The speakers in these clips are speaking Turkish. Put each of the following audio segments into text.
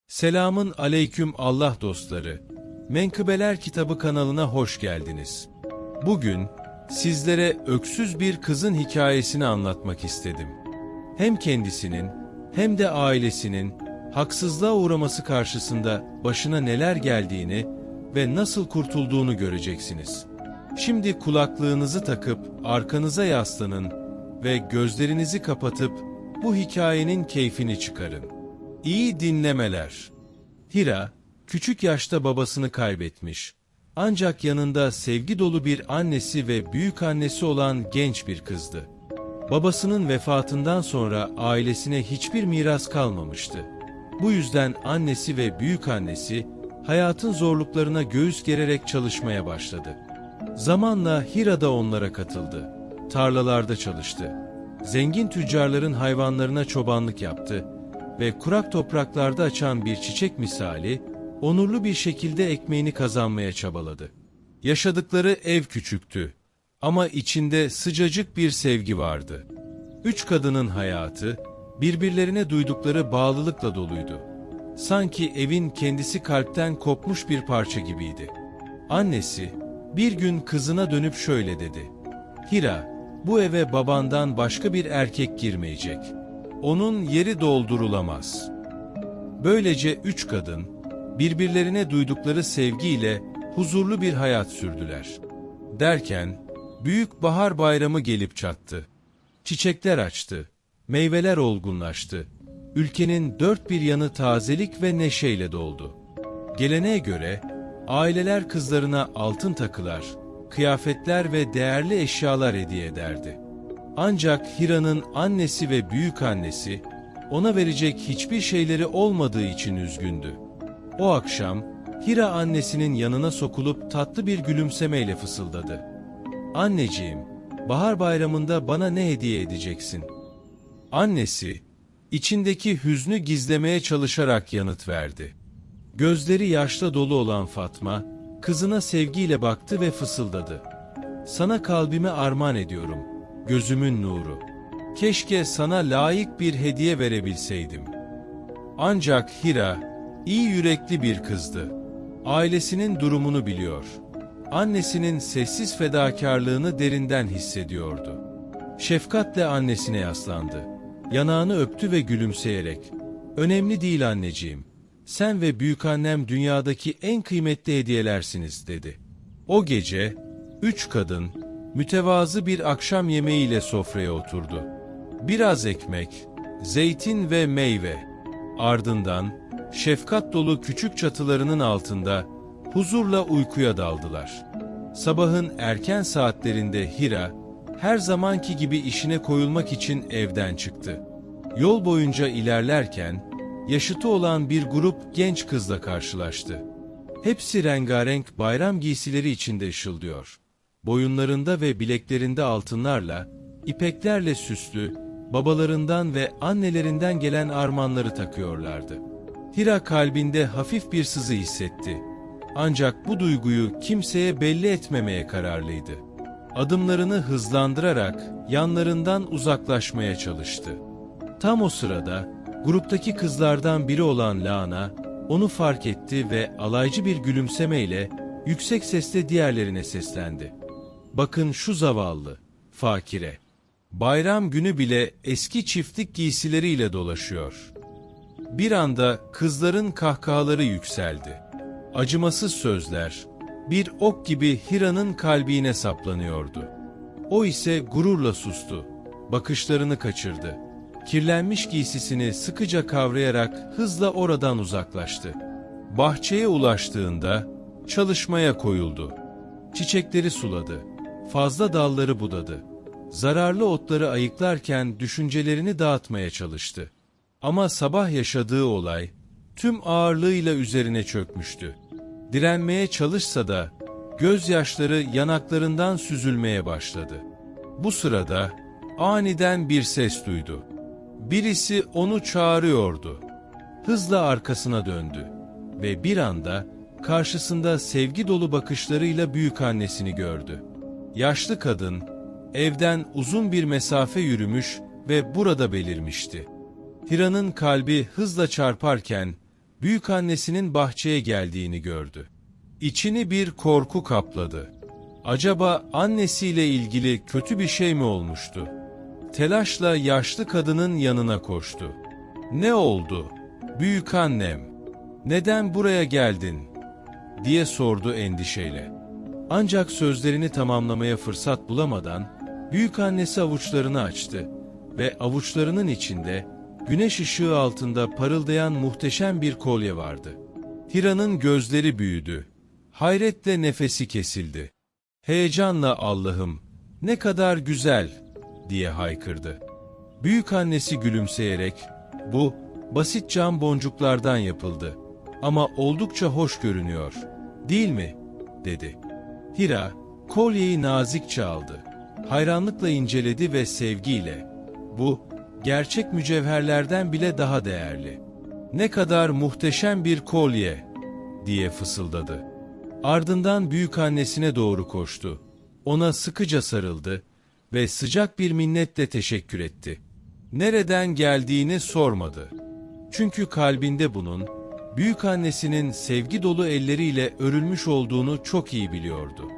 Selamın aleyküm Allah dostları. Menkıbeler Kitabı kanalına hoş geldiniz. Bugün sizlere öksüz bir kızın hikayesini anlatmak istedim. Hem kendisinin hem de ailesinin haksızlığa uğraması karşısında başına neler geldiğini ve nasıl kurtulduğunu göreceksiniz. Şimdi kulaklığınızı takıp arkanıza yaslanın ve gözlerinizi kapatıp bu hikayenin keyfini çıkarın. İyi dinlemeler. Hira, küçük yaşta babasını kaybetmiş. Ancak yanında sevgi dolu bir annesi ve büyükannesi olan genç bir kızdı. Babasının vefatından sonra ailesine hiçbir miras kalmamıştı. Bu yüzden annesi ve büyükannesi hayatın zorluklarına göğüs gererek çalışmaya başladı. Zamanla Hira da onlara katıldı. Tarlalarda çalıştı. Zengin tüccarların hayvanlarına çobanlık yaptı ve kurak topraklarda açan bir çiçek misali, onurlu bir şekilde ekmeğini kazanmaya çabaladı. Yaşadıkları ev küçüktü ama içinde sıcacık bir sevgi vardı. Üç kadının hayatı, birbirlerine duydukları bağlılıkla doluydu. Sanki evin kendisi kalpten kopmuş bir parça gibiydi. Annesi, bir gün kızına dönüp şöyle dedi: "Hira, bu eve babandan başka bir erkek girmeyecek. Onun yeri doldurulamaz." Böylece üç kadın, birbirlerine duydukları sevgiyle huzurlu bir hayat sürdüler. Derken, büyük bahar bayramı gelip çattı. Çiçekler açtı, meyveler olgunlaştı. Ülkenin dört bir yanı tazelik ve neşeyle doldu. Geleneğe göre, aileler kızlarına altın takılar, kıyafetler ve değerli eşyalar hediye ederdi. Ancak Hira'nın annesi ve büyükannesi ona verecek hiçbir şeyleri olmadığı için üzgündü. O akşam Hira annesinin yanına sokulup tatlı bir gülümsemeyle fısıldadı: "Anneciğim, bahar bayramında bana ne hediye edeceksin?" Annesi, içindeki hüznü gizlemeye çalışarak yanıt verdi. Gözleri yaşla dolu olan Fatma, kızına sevgiyle baktı ve fısıldadı: "Sana kalbimi armağan ediyorum, gözümün nuru. Keşke sana layık bir hediye verebilseydim." Ancak Hira, iyi yürekli bir kızdı. Ailesinin durumunu biliyor. Annesinin sessiz fedakarlığını derinden hissediyordu. Şefkatle annesine yaslandı. Yanağını öptü ve gülümseyerek, "Önemli değil anneciğim. Sen ve büyükannem dünyadaki en kıymetli hediyelersiniz," dedi. O gece, üç kadın, mütevazı bir akşam yemeğiyle sofraya oturdu. Biraz ekmek, zeytin ve meyve. Ardından, şefkat dolu küçük çatılarının altında, huzurla uykuya daldılar. Sabahın erken saatlerinde Hira, her zamanki gibi işine koyulmak için evden çıktı. Yol boyunca ilerlerken, yaşıtı olan bir grup genç kızla karşılaştı. Hepsi rengarenk bayram giysileri içinde ışıldıyor. Boyunlarında ve bileklerinde altınlarla, ipeklerle süslü, babalarından ve annelerinden gelen armağanları takıyorlardı. Hira kalbinde hafif bir sızı hissetti. Ancak bu duyguyu kimseye belli etmemeye kararlıydı. Adımlarını hızlandırarak yanlarından uzaklaşmaya çalıştı. Tam o sırada, gruptaki kızlardan biri olan Lana, onu fark etti ve alaycı bir gülümsemeyle yüksek sesle diğerlerine seslendi: "Bakın şu zavallı, fakire. Bayram günü bile eski çiftlik giysileriyle dolaşıyor." Bir anda kızların kahkahaları yükseldi. Acımasız sözler, bir ok gibi Hira'nın kalbine saplanıyordu. O ise gururla sustu, bakışlarını kaçırdı. Kirlenmiş giysisini sıkıca kavrayarak hızla oradan uzaklaştı. Bahçeye ulaştığında çalışmaya koyuldu. Çiçekleri suladı, fazla dalları budadı. Zararlı otları ayıklarken düşüncelerini dağıtmaya çalıştı. Ama sabah yaşadığı olay tüm ağırlığıyla üzerine çökmüştü. Direnmeye çalışsa da gözyaşları yanaklarından süzülmeye başladı. Bu sırada aniden bir ses duydu. Birisi onu çağırıyordu. Hızla arkasına döndü ve bir anda karşısında sevgi dolu bakışlarıyla büyükannesini gördü. Yaşlı kadın evden uzun bir mesafe yürümüş ve burada belirmişti. Hira'nın kalbi hızla çarparken büyükannesinin bahçeye geldiğini gördü. İçini bir korku kapladı. Acaba annesiyle ilgili kötü bir şey mi olmuştu? Telaşla yaşlı kadının yanına koştu. "Ne oldu? Büyükannem, neden buraya geldin?" diye sordu endişeyle. Ancak sözlerini tamamlamaya fırsat bulamadan büyükannesi avuçlarını açtı ve avuçlarının içinde güneş ışığı altında parıldayan muhteşem bir kolye vardı. Hira'nın gözleri büyüdü. Hayretle nefesi kesildi. Heyecanla "Allah'ım, ne kadar güzel!" diye haykırdı. Büyükannesi gülümseyerek, "Bu, basit cam boncuklardan yapıldı ama oldukça hoş görünüyor, değil mi?" dedi. Hira, kolyeyi nazikçe aldı. Hayranlıkla inceledi ve sevgiyle, "Bu, gerçek mücevherlerden bile daha değerli. Ne kadar muhteşem bir kolye!" diye fısıldadı. Ardından büyükannesine doğru koştu. Ona sıkıca sarıldı ve sıcak bir minnetle teşekkür etti. Nereden geldiğini sormadı. Çünkü kalbinde bunun, büyükannesinin sevgi dolu elleriyle örülmüş olduğunu çok iyi biliyordu.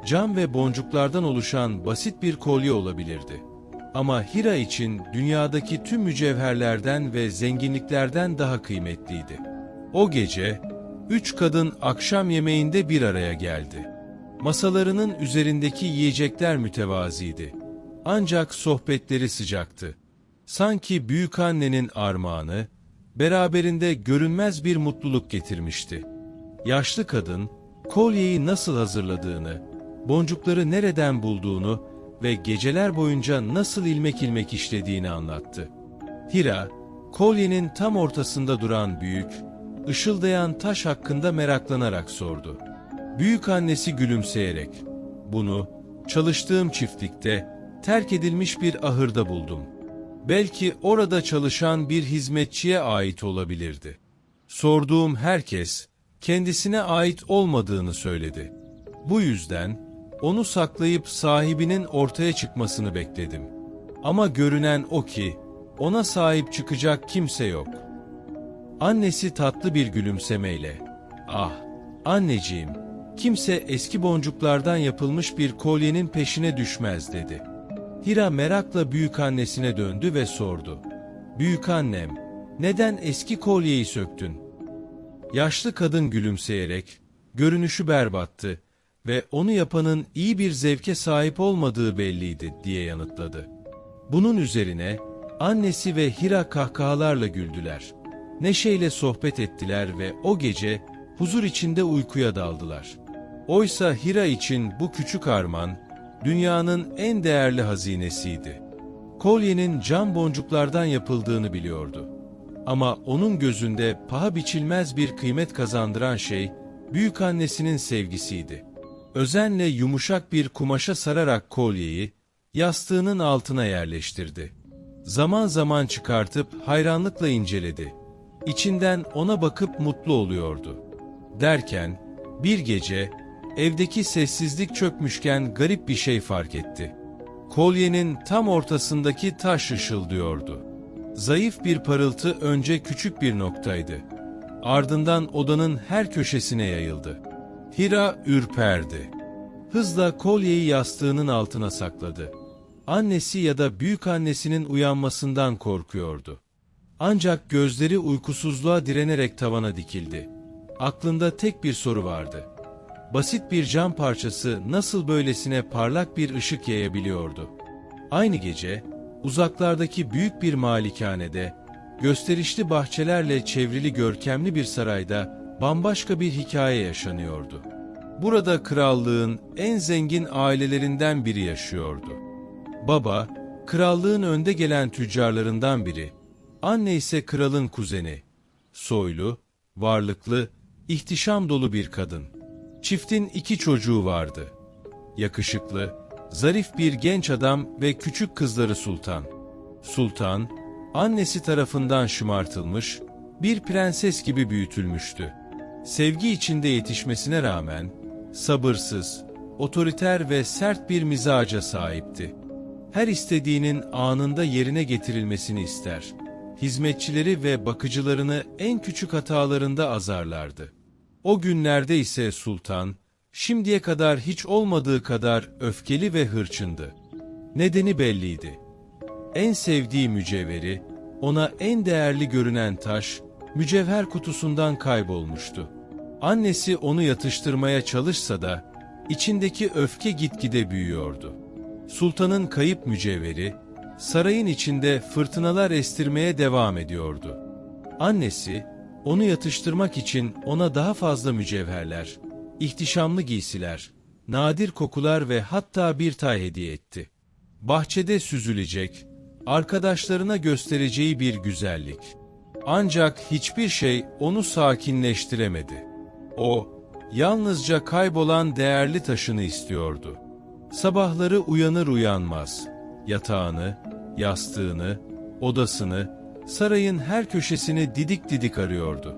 Cam ve boncuklardan oluşan basit bir kolye olabilirdi. Ama Hira için dünyadaki tüm mücevherlerden ve zenginliklerden daha kıymetliydi. O gece, 3 kadın akşam yemeğinde bir araya geldi. Masalarının üzerindeki yiyecekler mütevaziydi. Ancak sohbetleri sıcaktı. Sanki büyükannenin armağanı, beraberinde görünmez bir mutluluk getirmişti. Yaşlı kadın, kolyeyi nasıl hazırladığını, boncukları nereden bulduğunu ve geceler boyunca nasıl ilmek ilmek işlediğini anlattı. Hira, kolyenin tam ortasında duran büyük, ışıldayan taş hakkında meraklanarak sordu. Büyükannesi gülümseyerek, "Bunu, çalıştığım çiftlikte, terk edilmiş bir ahırda buldum. Belki orada çalışan bir hizmetçiye ait olabilirdi. Sorduğum herkes, kendisine ait olmadığını söyledi. Bu yüzden, onu saklayıp sahibinin ortaya çıkmasını bekledim. Ama görünen o ki, ona sahip çıkacak kimse yok." Annesi tatlı bir gülümsemeyle, "Ah, anneciğim, kimse eski boncuklardan yapılmış bir kolyenin peşine düşmez," dedi. Hira merakla büyükannesine döndü ve sordu. "Büyükannem, neden eski kolyeyi söktün?" Yaşlı kadın gülümseyerek, "Görünüşü berbattı ve onu yapanın iyi bir zevke sahip olmadığı belliydi," diye yanıtladı. Bunun üzerine annesi ve Hira kahkahalarla güldüler. Neşeyle sohbet ettiler ve o gece huzur içinde uykuya daldılar. Oysa Hira için bu küçük armağan, dünyanın en değerli hazinesiydi. Kolyenin cam boncuklardan yapıldığını biliyordu. Ama onun gözünde paha biçilmez bir kıymet kazandıran şey, büyükannesinin sevgisiydi. Özenle yumuşak bir kumaşa sararak kolyeyi, yastığının altına yerleştirdi. Zaman zaman çıkartıp hayranlıkla inceledi. İçinden ona bakıp mutlu oluyordu. Derken, bir gece, evdeki sessizlik çökmüşken garip bir şey fark etti. Kolyenin tam ortasındaki taş ışıldıyordu. Zayıf bir parıltı önce küçük bir noktaydı. Ardından odanın her köşesine yayıldı. Hira ürperdi. Hızla kolyeyi yastığının altına sakladı. Annesi ya da büyükannesinin uyanmasından korkuyordu. Ancak gözleri uykusuzluğa direnerek tavana dikildi. Aklında tek bir soru vardı. Basit bir cam parçası nasıl böylesine parlak bir ışık yayabiliyordu? Aynı gece, uzaklardaki büyük bir malikanede, gösterişli bahçelerle çevrili görkemli bir sarayda bambaşka bir hikaye yaşanıyordu. Burada krallığın en zengin ailelerinden biri yaşıyordu. Baba, krallığın önde gelen tüccarlarından biri, anne ise kralın kuzeni. Soylu, varlıklı, ihtişam dolu bir kadın. Çiftin 2 çocuğu vardı. Yakışıklı, zarif bir genç adam ve küçük kızları Sultan. Sultan, annesi tarafından şımartılmış, bir prenses gibi büyütülmüştü. Sevgi içinde yetişmesine rağmen, sabırsız, otoriter ve sert bir mizaca sahipti. Her istediğinin anında yerine getirilmesini ister. hizmetçileri ve bakıcılarını en küçük hatalarında azarlardı. O günlerde ise sultan, şimdiye kadar hiç olmadığı kadar öfkeli ve hırçındı. Nedeni belliydi. En sevdiği mücevheri, ona en değerli görünen taş, mücevher kutusundan kaybolmuştu. Annesi onu yatıştırmaya çalışsa da, içindeki öfke gitgide büyüyordu. Sultanın kayıp mücevheri, sarayın içinde fırtınalar estirmeye devam ediyordu. Annesi, onu yatıştırmak için ona daha fazla mücevherler, ihtişamlı giysiler, nadir kokular ve hatta bir tay hediye etti. Bahçede süzülecek, arkadaşlarına göstereceği bir güzellik. Ancak hiçbir şey onu sakinleştiremedi. O, yalnızca kaybolan değerli taşını istiyordu. Sabahları uyanır uyanmaz, yatağını, yastığını, odasını, sarayın her köşesini didik didik arıyordu.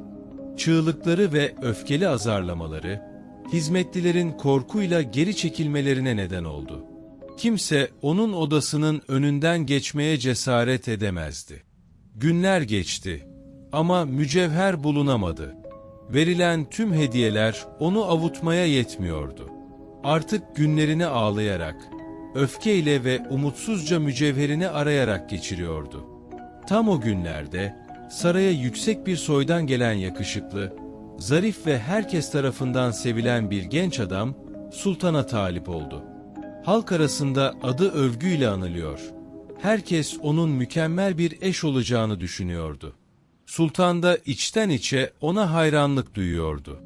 Çığlıkları ve öfkeli azarlamaları, hizmetlilerin korkuyla geri çekilmelerine neden oldu. Kimse onun odasının önünden geçmeye cesaret edemezdi. Günler geçti ama mücevher bulunamadı. Verilen tüm hediyeler onu avutmaya yetmiyordu. Artık günlerini ağlayarak, öfkeyle ve umutsuzca mücevherini arayarak geçiriyordu. Tam o günlerde saraya yüksek bir soydan gelen yakışıklı, zarif ve herkes tarafından sevilen bir genç adam sultana talip oldu. Halk arasında adı övgüyle anılıyor. Herkes onun mükemmel bir eş olacağını düşünüyordu. Sultan da içten içe ona hayranlık duyuyordu.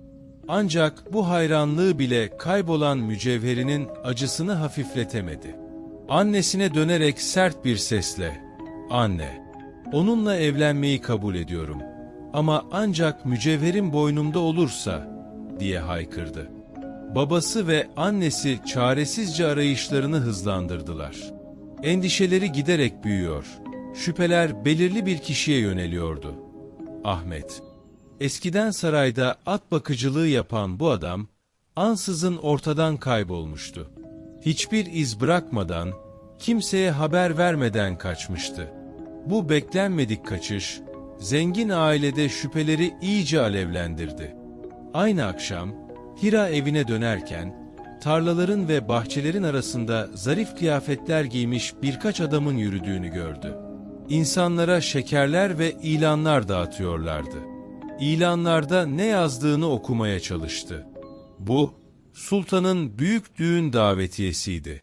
Ancak bu hayranlığı bile kaybolan mücevherinin acısını hafifletemedi. Annesine dönerek sert bir sesle, "Anne, onunla evlenmeyi kabul ediyorum. Ama ancak mücevherim boynumda olursa," diye haykırdı. Babası ve annesi çaresizce arayışlarını hızlandırdılar. Endişeleri giderek büyüyor, şüpheler belirli bir kişiye yöneliyordu. Ahmet. Eskiden sarayda at bakıcılığı yapan bu adam, ansızın ortadan kaybolmuştu. Hiçbir iz bırakmadan, kimseye haber vermeden kaçmıştı. Bu beklenmedik kaçış, zengin ailede şüpheleri iyice alevlendirdi. Aynı akşam, Hira evine dönerken, tarlaların ve bahçelerin arasında zarif kıyafetler giymiş birkaç adamın yürüdüğünü gördü. İnsanlara şekerler ve ilanlar dağıtıyorlardı. İlanlarda ne yazdığını okumaya çalıştı. Bu, sultanın büyük düğün davetiyesiydi.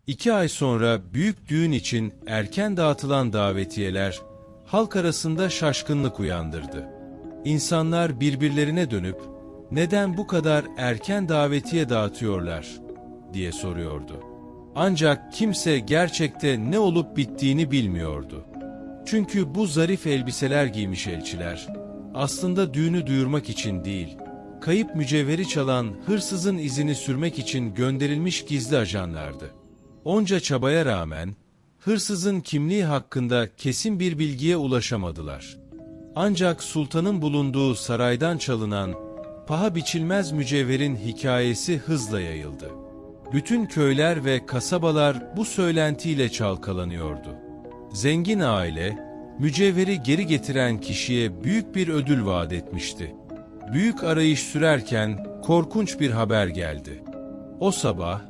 2 ay sonra büyük düğün için erken dağıtılan davetiyeler, halk arasında şaşkınlık uyandırdı. İnsanlar birbirlerine dönüp, "Neden bu kadar erken davetiye dağıtıyorlar?" diye soruyordu. Ancak kimse gerçekte ne olup bittiğini bilmiyordu. Çünkü bu zarif elbiseler giymiş elçiler, aslında düğünü duyurmak için değil, kayıp mücevheri çalan hırsızın izini sürmek için gönderilmiş gizli ajanlardı. Onca çabaya rağmen, hırsızın kimliği hakkında kesin bir bilgiye ulaşamadılar. Ancak sultanın bulunduğu saraydan çalınan, paha biçilmez mücevherin hikayesi hızla yayıldı. Bütün köyler ve kasabalar bu söylentiyle çalkalanıyordu. Zengin aile, mücevheri geri getiren kişiye büyük bir ödül vaat etmişti. Büyük arayış sürerken korkunç bir haber geldi. O sabah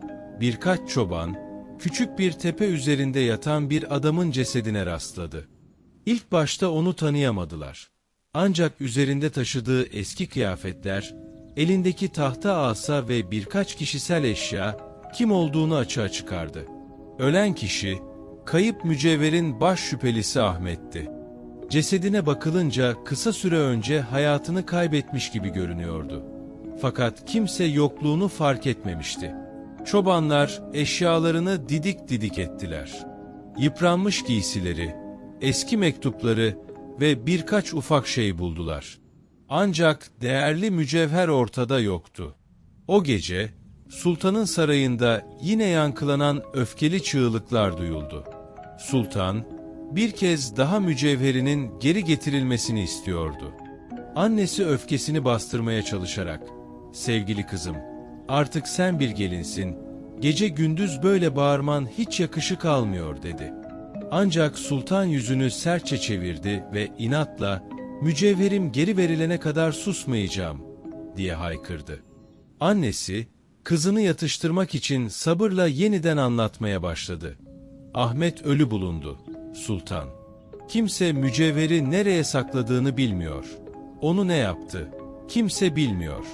birkaç çoban, küçük bir tepe üzerinde yatan bir adamın cesedine rastladı. İlk başta onu tanıyamadılar. Ancak üzerinde taşıdığı eski kıyafetler, elindeki tahta asa ve birkaç kişisel eşya kim olduğunu açığa çıkardı. Ölen kişi, kayıp mücevherin baş şüphelisi Ahmet'ti. Cesedine bakılınca kısa süre önce hayatını kaybetmiş gibi görünüyordu. Fakat kimse yokluğunu fark etmemişti. Çobanlar eşyalarını didik didik ettiler. Yıpranmış giysileri, eski mektupları ve birkaç ufak şey buldular. Ancak değerli mücevher ortada yoktu. O gece, sultanın sarayında yine yankılanan öfkeli çığlıklar duyuldu. Sultan, bir kez daha mücevherinin geri getirilmesini istiyordu. Annesi öfkesini bastırmaya çalışarak, "Sevgili kızım, artık sen bir gelinsin, gece gündüz böyle bağırman hiç yakışık almıyor," dedi. Ancak sultan yüzünü sertçe çevirdi ve inatla "Mücevherim geri verilene kadar susmayacağım" diye haykırdı. Annesi, kızını yatıştırmak için sabırla yeniden anlatmaya başladı. Ahmet ölü bulundu, sultan. Kimse mücevheri nereye sakladığını bilmiyor. Onu ne yaptı? Kimse bilmiyor.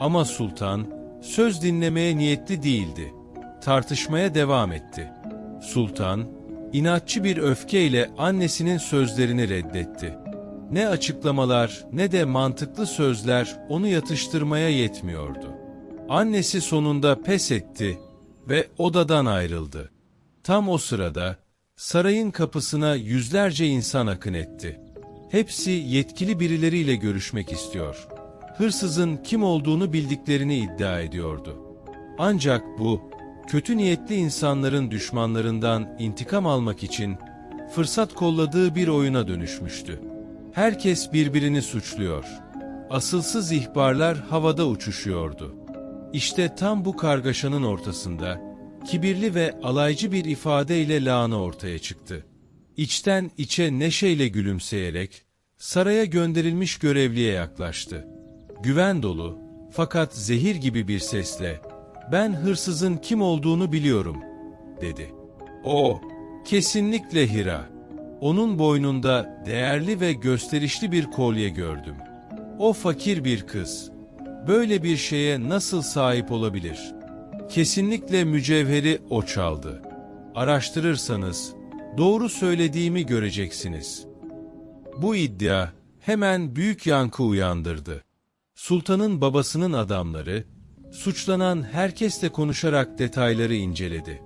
Ama sultan, söz dinlemeye niyetli değildi. Tartışmaya devam etti. Sultan, inatçı bir öfkeyle annesinin sözlerini reddetti. Ne açıklamalar ne de mantıklı sözler onu yatıştırmaya yetmiyordu. Annesi sonunda pes etti ve odadan ayrıldı. Tam o sırada sarayın kapısına yüzlerce insan akın etti. Hepsi yetkili birileriyle görüşmek istiyor. Hırsızın kim olduğunu bildiklerini iddia ediyordu. Ancak bu, kötü niyetli insanların düşmanlarından intikam almak için fırsat kolladığı bir oyuna dönüşmüştü. Herkes birbirini suçluyor. Asılsız ihbarlar havada uçuşuyordu. İşte tam bu kargaşanın ortasında, kibirli ve alaycı bir ifadeyle Lana ortaya çıktı. İçten içe neşeyle gülümseyerek, saraya gönderilmiş görevliye yaklaştı. Güven dolu, fakat zehir gibi bir sesle, "Ben hırsızın kim olduğunu biliyorum," dedi. "O, kesinlikle Hira. Onun boynunda değerli ve gösterişli bir kolye gördüm. O fakir bir kız. Böyle bir şeye nasıl sahip olabilir? Kesinlikle mücevheri o çaldı. Araştırırsanız, doğru söylediğimi göreceksiniz." Bu iddia hemen büyük yankı uyandırdı. Sultanın babasının adamları, suçlanan herkesle konuşarak detayları inceledi.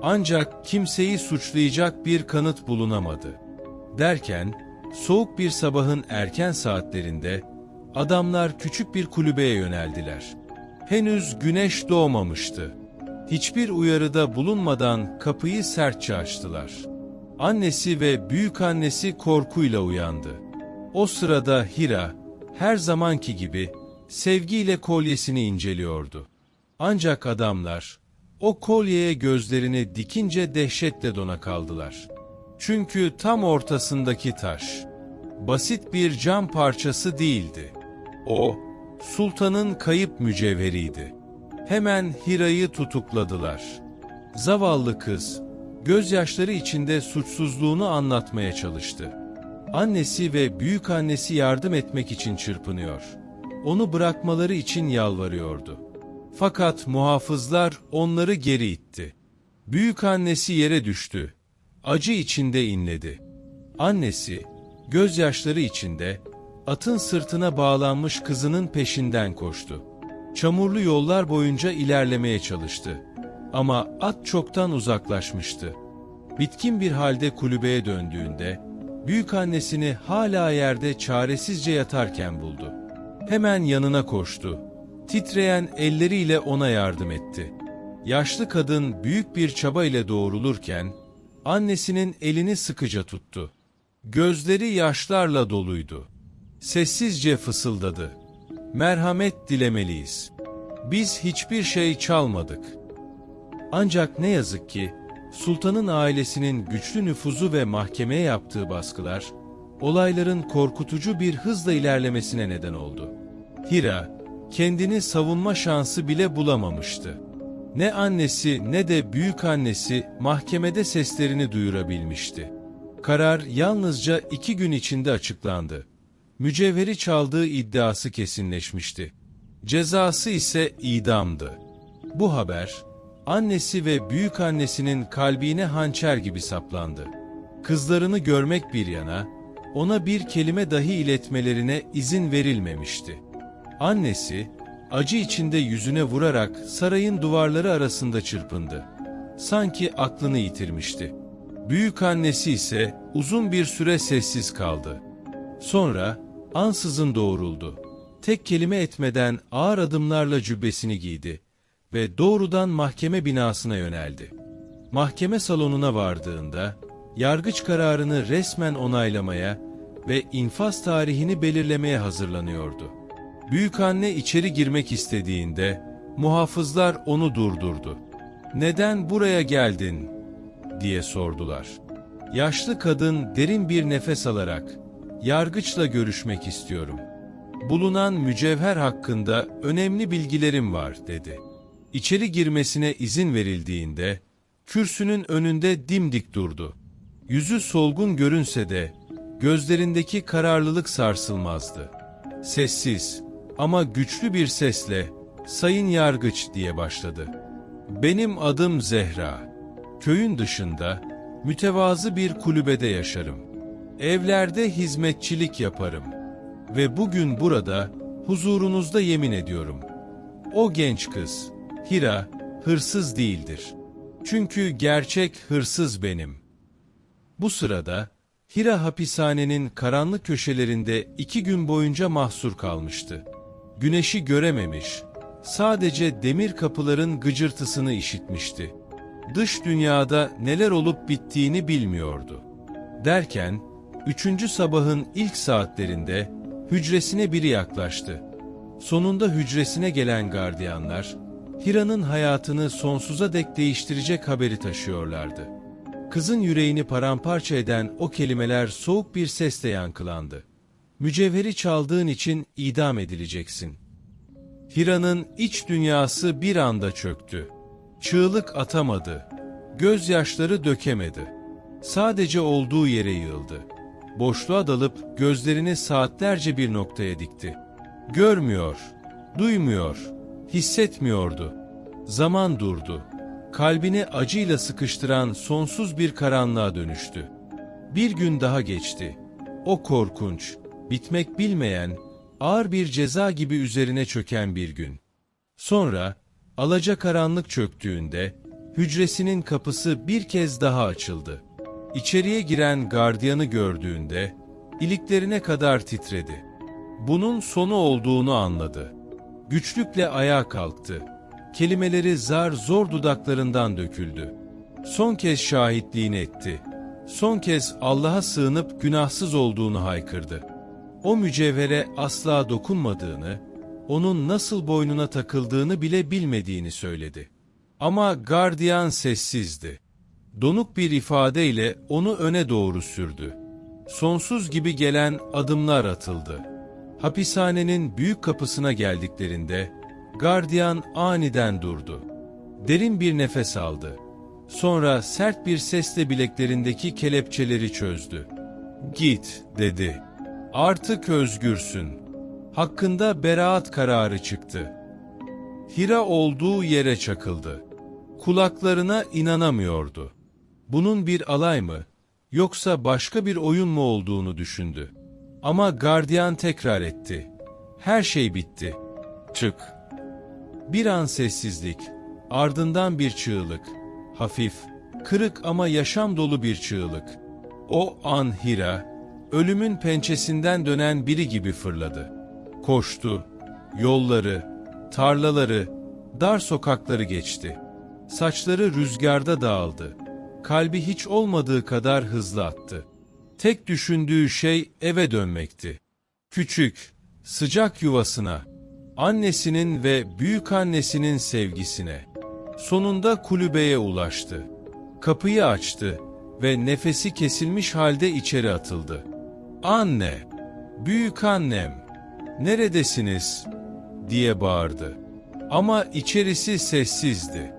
Ancak kimseyi suçlayacak bir kanıt bulunamadı. Derken, soğuk bir sabahın erken saatlerinde, adamlar küçük bir kulübeye yöneldiler. Henüz güneş doğmamıştı. Hiçbir uyarıda bulunmadan kapıyı sertçe açtılar. Annesi ve büyükannesi korkuyla uyandı. O sırada Hira, her zamanki gibi, sevgiyle kolyesini inceliyordu. Ancak adamlar, o kolyeye gözlerini dikince dehşetle dona kaldılar. Çünkü tam ortasındaki taş, basit bir cam parçası değildi. O, sultanın kayıp mücevheriydi. Hemen Hira'yı tutukladılar. Zavallı kız, gözyaşları içinde suçsuzluğunu anlatmaya çalıştı. Annesi ve büyükannesi yardım etmek için çırpınıyor. Onu bırakmaları için yalvarıyordu. Fakat muhafızlar onları geri itti. Büyükannesi yere düştü. Acı içinde inledi. Annesi, gözyaşları içinde, atın sırtına bağlanmış kızının peşinden koştu. Çamurlu yollar boyunca ilerlemeye çalıştı. Ama at çoktan uzaklaşmıştı. Bitkin bir halde kulübeye döndüğünde, büyükannesini hala yerde çaresizce yatarken buldu. Hemen yanına koştu. Titreyen elleriyle ona yardım etti. Yaşlı kadın büyük bir çaba ile doğrulurken, annesinin elini sıkıca tuttu. Gözleri yaşlarla doluydu. Sessizce fısıldadı. "Merhamet dilemeliyiz. Biz hiçbir şey çalmadık." Ancak ne yazık ki, sultanın ailesinin güçlü nüfuzu ve mahkemeye yaptığı baskılar, olayların korkutucu bir hızla ilerlemesine neden oldu. Hira, kendini savunma şansı bile bulamamıştı. Ne annesi ne de büyükannesi mahkemede seslerini duyurabilmişti. Karar yalnızca 2 gün içinde açıklandı. Mücevheri çaldığı iddiası kesinleşmişti. Cezası ise idamdı. Bu haber, annesi ve büyükannesinin kalbine hançer gibi saplandı. Kızlarını görmek bir yana, ona bir kelime dahi iletmelerine izin verilmemişti. Annesi, acı içinde yüzüne vurarak sarayın duvarları arasında çırpındı. Sanki aklını yitirmişti. Büyükannesi ise uzun bir süre sessiz kaldı. Sonra ansızın doğruldu. Tek kelime etmeden ağır adımlarla cübbesini giydi ve doğrudan mahkeme binasına yöneldi. Mahkeme salonuna vardığında, yargıç kararını resmen onaylamaya ve infaz tarihini belirlemeye hazırlanıyordu. Büyükanne içeri girmek istediğinde, muhafızlar onu durdurdu. "Neden buraya geldin?" diye sordular. Yaşlı kadın derin bir nefes alarak, "Yargıçla görüşmek istiyorum. Bulunan mücevher hakkında önemli bilgilerim var," dedi. İçeri girmesine izin verildiğinde, kürsünün önünde dimdik durdu. Yüzü solgun görünse de, gözlerindeki kararlılık sarsılmazdı. Sessiz ama güçlü bir sesle, "Sayın Yargıç," diye başladı. "Benim adım Zehra. Köyün dışında, mütevazı bir kulübede yaşarım. Evlerde hizmetçilik yaparım. Ve bugün burada, huzurunuzda yemin ediyorum. O genç kız, Hira, hırsız değildir. Çünkü gerçek hırsız benim." Bu sırada, Hira hapishanenin karanlık köşelerinde 2 gün boyunca mahsur kalmıştı. Güneşi görememiş, sadece demir kapıların gıcırtısını işitmişti. Dış dünyada neler olup bittiğini bilmiyordu. Derken, 3. sabahın ilk saatlerinde hücresine biri yaklaştı. Sonunda hücresine gelen gardiyanlar, Hira'nın hayatını sonsuza dek değiştirecek haberi taşıyorlardı. Kızın yüreğini paramparça eden o kelimeler soğuk bir sesle yankılandı. "Mücevheri çaldığın için idam edileceksin." Hira'nın iç dünyası bir anda çöktü. Çığlık atamadı. Gözyaşları dökemedi. Sadece olduğu yere yığıldı. Boşluğa dalıp gözlerini saatlerce bir noktaya dikti. Görmüyor, duymuyor, hissetmiyordu. Zaman durdu. Kalbini acıyla sıkıştıran sonsuz bir karanlığa dönüştü. Bir gün daha geçti. O korkunç, bitmek bilmeyen, ağır bir ceza gibi üzerine çöken bir gün. Sonra, alacakaranlık çöktüğünde, hücresinin kapısı bir kez daha açıldı. İçeriye giren gardiyanı gördüğünde, iliklerine kadar titredi. Bunun sonu olduğunu anladı. Güçlükle ayağa kalktı. Kelimeleri zar zor dudaklarından döküldü. Son kez şahitliğini etti. Son kez Allah'a sığınıp günahsız olduğunu haykırdı. O mücevhere asla dokunmadığını, onun nasıl boynuna takıldığını bile bilmediğini söyledi. Ama gardiyan sessizdi. Donuk bir ifadeyle onu öne doğru sürdü. Sonsuz gibi gelen adımlar atıldı. Hapishanenin büyük kapısına geldiklerinde, gardiyan aniden durdu. Derin bir nefes aldı. Sonra sert bir sesle bileklerindeki kelepçeleri çözdü. "Git," dedi. "Artık özgürsün." Hakkında beraat kararı çıktı. Hira olduğu yere çakıldı. Kulaklarına inanamıyordu. Bunun bir alay mı, yoksa başka bir oyun mu olduğunu düşündü. Ama gardiyan tekrar etti. "Her şey bitti. Çık." Bir an sessizlik, ardından bir çığlık. Hafif, kırık ama yaşam dolu bir çığlık. O an Hira, ölümün pençesinden dönen biri gibi fırladı. Koştu, yolları, tarlaları, dar sokakları geçti. Saçları rüzgarda dağıldı. Kalbi hiç olmadığı kadar hızlı attı. Tek düşündüğü şey eve dönmekti. Küçük, sıcak yuvasına, annesinin ve büyükannesinin sevgisine. Sonunda kulübeye ulaştı. Kapıyı açtı ve nefesi kesilmiş halde içeri atıldı. "Anne, büyükannem, neredesiniz?" diye bağırdı. Ama içerisi sessizdi.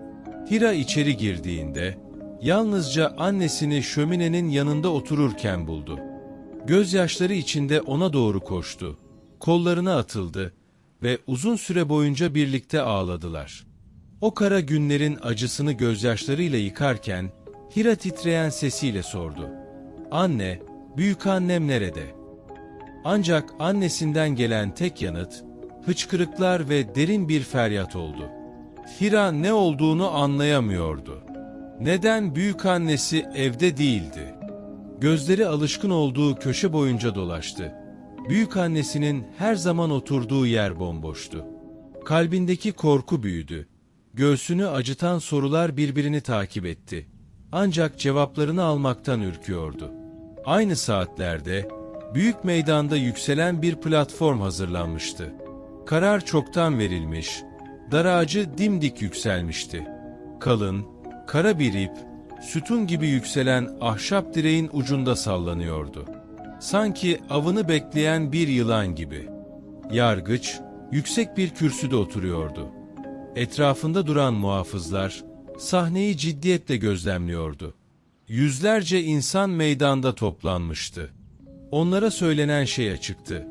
Hira içeri girdiğinde, yalnızca annesini şöminenin yanında otururken buldu. Gözyaşları içinde ona doğru koştu. Kollarına atıldı ve uzun süre boyunca birlikte ağladılar. O kara günlerin acısını gözyaşlarıyla yıkarken, Hira titreyen sesiyle sordu. "Anne, büyükannem nerede?" Ancak annesinden gelen tek yanıt, hıçkırıklar ve derin bir feryat oldu. Hira ne olduğunu anlayamıyordu. Neden büyükannesi evde değildi? Gözleri alışkın olduğu köşe boyunca dolaştı. Büyükannesinin her zaman oturduğu yer bomboştu. Kalbindeki korku büyüdü. Göğsünü acıtan sorular birbirini takip etti. Ancak cevaplarını almaktan ürküyordu. Aynı saatlerde, büyük meydanda yükselen bir platform hazırlanmıştı. Karar çoktan verilmiş, dar ağacı dimdik yükselmişti. Kalın, kara bir ip, sütun gibi yükselen ahşap direğin ucunda sallanıyordu. Sanki avını bekleyen bir yılan gibi. Yargıç, yüksek bir kürsüde oturuyordu. Etrafında duran muhafızlar, sahneyi ciddiyetle gözlemliyordu. Yüzlerce insan meydanda toplanmıştı. Onlara söylenen şey açıktı.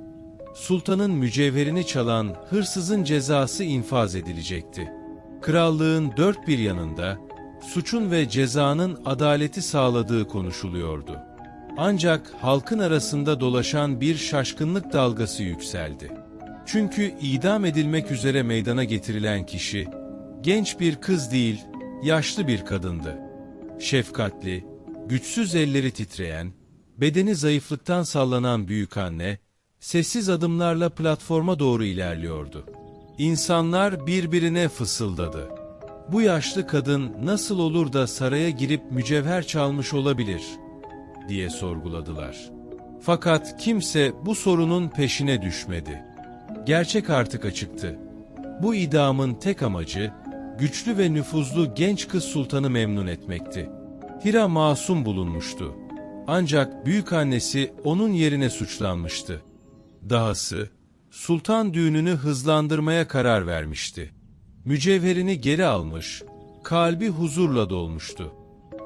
Sultanın mücevherini çalan hırsızın cezası infaz edilecekti. Krallığın dört bir yanında, suçun ve cezanın adaleti sağladığı konuşuluyordu. Ancak halkın arasında dolaşan bir şaşkınlık dalgası yükseldi. Çünkü idam edilmek üzere meydana getirilen kişi, genç bir kız değil, yaşlı bir kadındı. Şefkatli, güçsüz elleri titreyen, bedeni zayıflıktan sallanan büyükanne, sessiz adımlarla platforma doğru ilerliyordu. İnsanlar birbirine fısıldadı. Bu yaşlı kadın nasıl olur da saraya girip mücevher çalmış olabilir, diye sorguladılar. Fakat kimse bu sorunun peşine düşmedi. Gerçek artık açıktı. Bu idamın tek amacı, güçlü ve nüfuzlu genç kız sultanı memnun etmekti. Hira masum bulunmuştu. Ancak büyükannesi onun yerine suçlanmıştı. Dahası, sultan düğününü hızlandırmaya karar vermişti. Mücevherini geri almış, kalbi huzurla dolmuştu.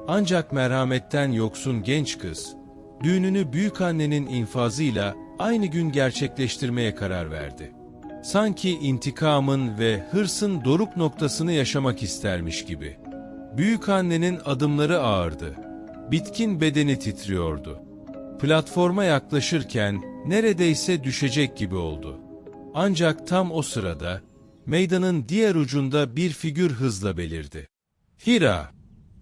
Ancak merhametten yoksun genç kız, düğününü büyükannenin infazıyla aynı gün gerçekleştirmeye karar verdi. Sanki intikamın ve hırsın doruk noktasını yaşamak istermiş gibi. Büyükannenin adımları ağırdı. Bitkin bedeni titriyordu. Platforma yaklaşırken neredeyse düşecek gibi oldu. Ancak tam o sırada meydanın diğer ucunda bir figür hızla belirdi. Hira,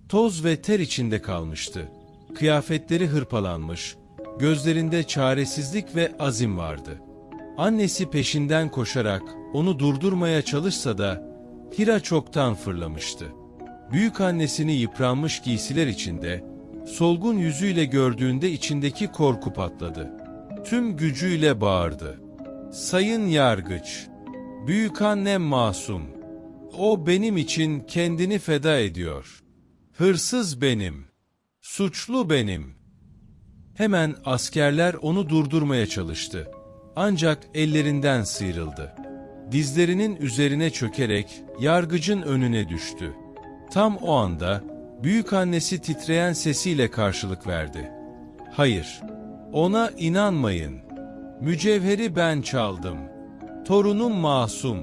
toz ve ter içinde kalmıştı. Kıyafetleri hırpalanmış, gözlerinde çaresizlik ve azim vardı. Annesi peşinden koşarak onu durdurmaya çalışsa da Hira çoktan fırlamıştı. Büyükannesini yıpranmış giysiler içinde, solgun yüzüyle gördüğünde içindeki korku patladı. Tüm gücüyle bağırdı. "Sayın Yargıç, büyükannem masum. O benim için kendini feda ediyor. Hırsız benim. Suçlu benim." Hemen askerler onu durdurmaya çalıştı. Ancak ellerinden sıyrıldı. Dizlerinin üzerine çökerek yargıcın önüne düştü. Tam o anda büyükannesi titreyen sesiyle karşılık verdi. "Hayır, ona inanmayın. Mücevheri ben çaldım. Torunum masum."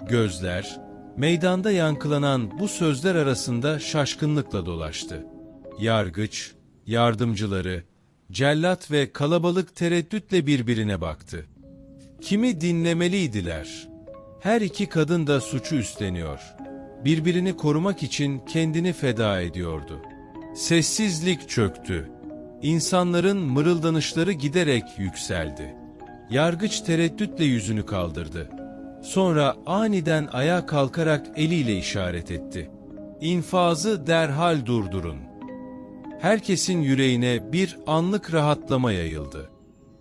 Gözler, meydanda yankılanan bu sözler arasında şaşkınlıkla dolaştı. Yargıç, yardımcıları, cellat ve kalabalık tereddütle birbirine baktı. Kimi dinlemeliydiler? Her iki kadın da suçu üstleniyor. Birbirini korumak için kendini feda ediyordu. Sessizlik çöktü. İnsanların mırıldanışları giderek yükseldi. Yargıç tereddütle yüzünü kaldırdı. Sonra aniden ayağa kalkarak eliyle işaret etti. "İnfazı derhal durdurun." Herkesin yüreğine bir anlık rahatlama yayıldı.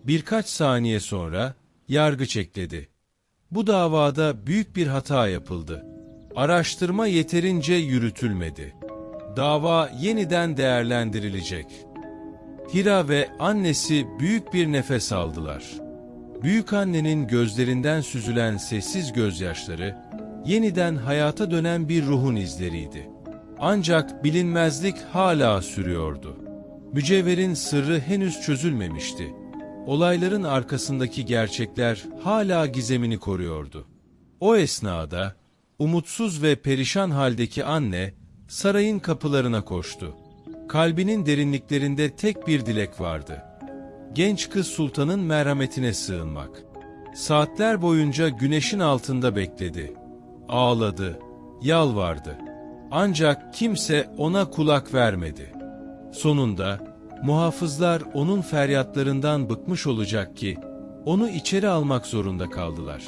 Birkaç saniye sonra yargıç ekledi. "Bu davada büyük bir hata yapıldı. Araştırma yeterince yürütülmedi. Dava yeniden değerlendirilecek." Hira ve annesi büyük bir nefes aldılar. Büyükannenin gözlerinden süzülen sessiz gözyaşları, yeniden hayata dönen bir ruhun izleriydi. Ancak bilinmezlik hala sürüyordu. Mücevherin sırrı henüz çözülmemişti. Olayların arkasındaki gerçekler hala gizemini koruyordu. O esnada, umutsuz ve perişan haldeki anne, sarayın kapılarına koştu. Kalbinin derinliklerinde tek bir dilek vardı. Genç kız sultanın merhametine sığınmak. Saatler boyunca güneşin altında bekledi. Ağladı, yalvardı. Ancak kimse ona kulak vermedi. Sonunda muhafızlar onun feryatlarından bıkmış olacak ki onu içeri almak zorunda kaldılar.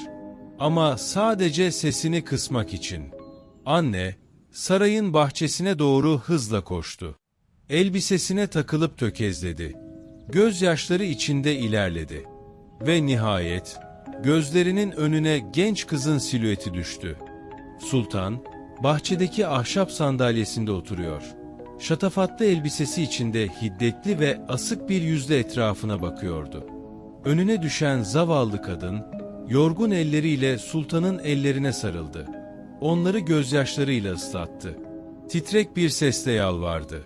Ama sadece sesini kısmak için. Anne sarayın bahçesine doğru hızla koştu. Elbisesine takılıp tökezledi. Gözyaşları içinde ilerledi. Ve nihayet gözlerinin önüne genç kızın silüeti düştü. Sultan bahçedeki ahşap sandalyesinde oturuyor. Şatafatlı elbisesi içinde hiddetli ve asık bir yüzle etrafına bakıyordu. Önüne düşen zavallı kadın, yorgun elleriyle sultanın ellerine sarıldı. Onları gözyaşlarıyla ıslattı. Titrek bir sesle yalvardı.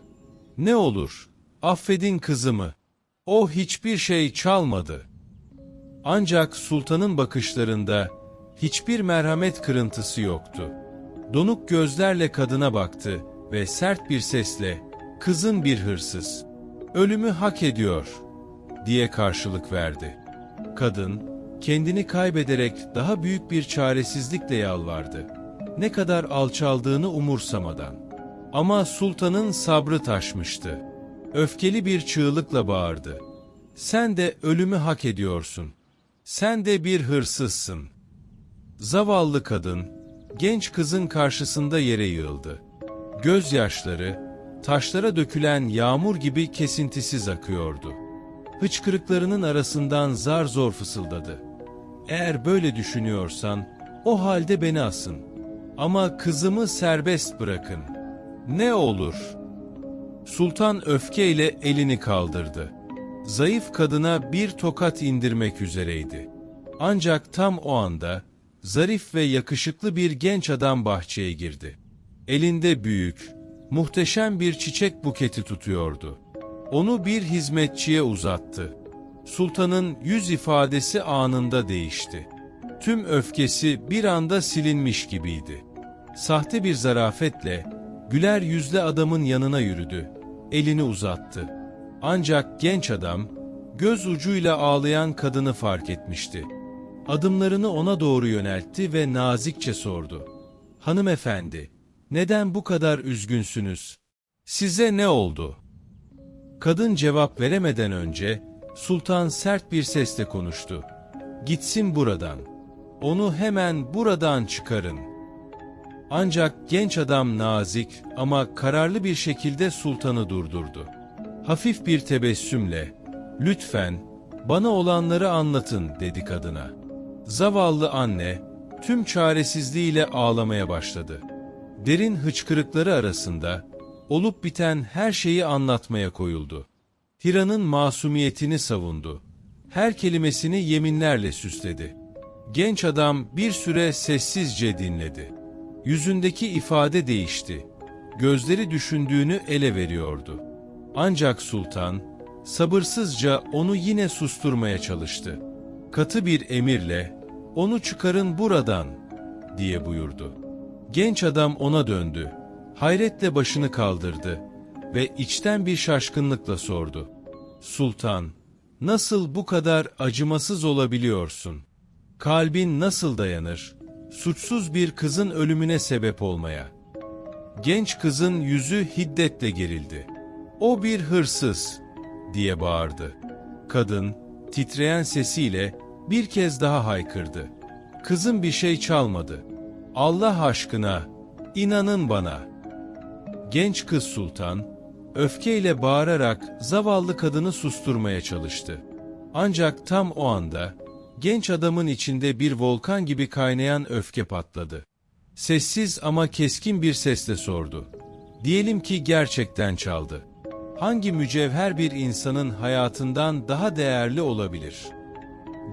"Ne olur, affedin kızımı. O hiçbir şey çalmadı." Ancak sultanın bakışlarında hiçbir merhamet kırıntısı yoktu. Donuk gözlerle kadına baktı ve sert bir sesle, "Kızın bir hırsız. Ölümü hak ediyor," diye karşılık verdi. Kadın, kendini kaybederek daha büyük bir çaresizlikle yalvardı. Ne kadar alçaldığını umursamadan. Ama sultanın sabrı taşmıştı. Öfkeli bir çığlıkla bağırdı. "Sen de ölümü hak ediyorsun. Sen de bir hırsızsın." Zavallı kadın, genç kızın karşısında yere yığıldı. Gözyaşları, taşlara dökülen yağmur gibi kesintisiz akıyordu. Hıçkırıklarının arasından zar zor fısıldadı. "Eğer böyle düşünüyorsan, o halde beni asın. Ama kızımı serbest bırakın. Ne olur." Sultan öfkeyle elini kaldırdı. Zayıf kadına bir tokat indirmek üzereydi. Ancak tam o anda, zarif ve yakışıklı bir genç adam bahçeye girdi. Elinde büyük, muhteşem bir çiçek buketi tutuyordu. Onu bir hizmetçiye uzattı. Sultanın yüz ifadesi anında değişti. Tüm öfkesi bir anda silinmiş gibiydi. Sahte bir zarafetle, güler yüzlü adamın yanına yürüdü. Elini uzattı. Ancak genç adam, göz ucuyla ağlayan kadını fark etmişti. Adımlarını ona doğru yöneltti ve nazikçe sordu. "Hanımefendi, neden bu kadar üzgünsünüz? Size ne oldu?" Kadın cevap veremeden önce, sultan sert bir sesle konuştu. "Gitsin buradan. Onu hemen buradan çıkarın." Ancak genç adam nazik ama kararlı bir şekilde sultanı durdurdu. Hafif bir tebessümle, "Lütfen, bana olanları anlatın," dedi kadına. Zavallı anne, tüm çaresizliğiyle ağlamaya başladı. Derin hıçkırıkları arasında, olup biten her şeyi anlatmaya koyuldu. Hira'nın masumiyetini savundu. Her kelimesini yeminlerle süsledi. Genç adam bir süre sessizce dinledi. Yüzündeki ifade değişti. Gözleri düşündüğünü ele veriyordu. Ancak sultan, sabırsızca onu yine susturmaya çalıştı. Katı bir emirle, "Onu çıkarın buradan," diye buyurdu. Genç adam ona döndü. Hayretle başını kaldırdı ve içten bir şaşkınlıkla sordu. "Sultan, nasıl bu kadar acımasız olabiliyorsun? Kalbin nasıl dayanır, suçsuz bir kızın ölümüne sebep olmaya?" Genç kızın yüzü hiddetle gerildi. "O bir hırsız," diye bağırdı. Kadın, titreyen sesiyle bir kez daha haykırdı. "Kızım bir şey çalmadı. Allah aşkına, inanın bana." Genç kız sultan, öfkeyle bağırarak zavallı kadını susturmaya çalıştı. Ancak tam o anda, genç adamın içinde bir volkan gibi kaynayan öfke patladı. Sessiz ama keskin bir sesle sordu. "Diyelim ki gerçekten çaldı. Hangi mücevher bir insanın hayatından daha değerli olabilir?"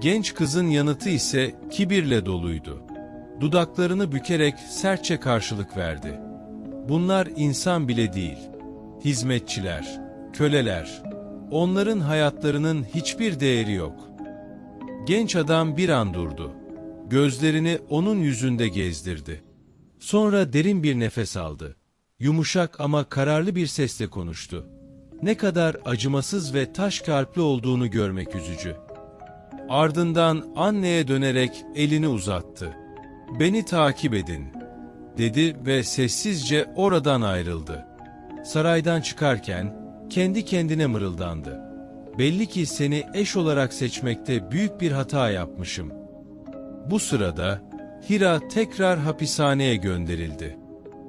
Genç kızın yanıtı ise kibirle doluydu. Dudaklarını bükerek sertçe karşılık verdi. "Bunlar insan bile değil. Hizmetçiler, köleler. Onların hayatlarının hiçbir değeri yok." Genç adam bir an durdu. Gözlerini onun yüzünde gezdirdi. Sonra derin bir nefes aldı. Yumuşak ama kararlı bir sesle konuştu. "Ne kadar acımasız ve taş kalpli olduğunu görmek üzücü." Ardından anneye dönerek elini uzattı. "Beni takip edin," dedi ve sessizce oradan ayrıldı. Saraydan çıkarken kendi kendine mırıldandı. "Belli ki seni eş olarak seçmekte büyük bir hata yapmışım." Bu sırada Hira tekrar hapishaneye gönderildi.